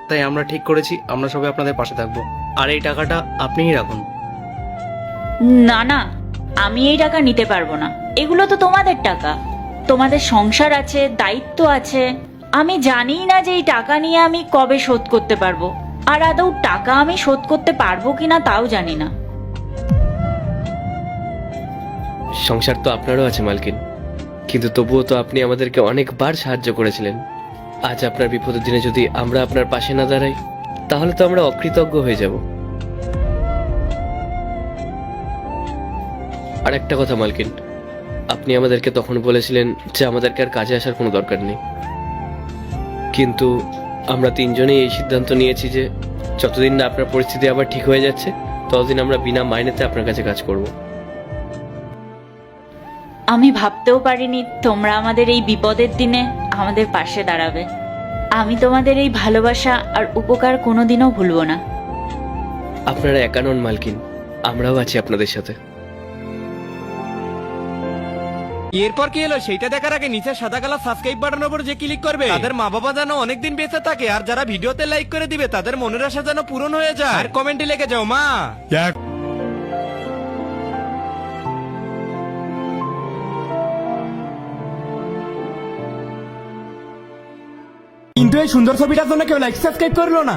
তাই আমরা ঠিক করেছি আমরা সবাই আপনাদের পাশে থাকবো। আর এই টাকাটা আপনিই রাখুন। না না, আমি এই টাকা নিতে পারবো না। এগুলো তো তোমাদের টাকা, তোমাদের সংসার আছে, দায়িত্ব আছে। আমি জানিই না যে এই টাকা নিয়ে আমি কবে শোধ করতে পারবো, আর আদৌ টাকা আমি শোধ করতে পারবো কিনা তাও জানি না। সংসার তো আপনারও আছে মালকিন, কিন্তু তবুও তো আপনি আমাদেরকে অনেকবার সাহায্য করেছিলেন। আজ আপনার বিপদের দিনে যদি আমরা আপনার পাশে না দাঁড়াই, তাহলে তো আমরা অকৃতজ্ঞ হয়ে যাব। আর একটা কথা মালকিন, আপনি আমাদেরকে তখন বলেছিলেন যে আমাদেরকে আর কাজে আসার কোনো দরকার নেই, কিন্তু আমরা তিনজনেই এই সিদ্ধান্ত নিয়েছি যে যতদিন না আপনার পরিস্থিতি আবার ঠিক হয়ে যাচ্ছে, ততদিন আমরা বিনা মাইনেতে আপনার কাছে কাজ করব। আমি ভাবতেও পারিনি তোমরা আমাদের এই বিপদের দিনে আমাদের পাশে দাঁড়াবে। আমি তোমাদের এই ভালোবাসা আর উপকার কোনোদিনও ভুলবো না। আপনারা একা নন মালকিন, আমরাও আছি আপনাদের সাথে। এরপর কি এলো সেইটা দেখার আগে নিচে সাদা কালার সাবস্ক্রাইব বাটনের উপর যে ক্লিক করবে, তাদের মা বাবা যেন অনেকদিন বেঁচে থাকে, আর যারা ভিডিওতে লাইক করে দিবে তাদের মনের আশা যেন পূরণ হয়ে যায়। আর কমেন্টে লিখে যাও মা। কিন্তু এই সুন্দর ছবিটার জন্য কেউ লাইক সাবস্ক্রাইব করলো না।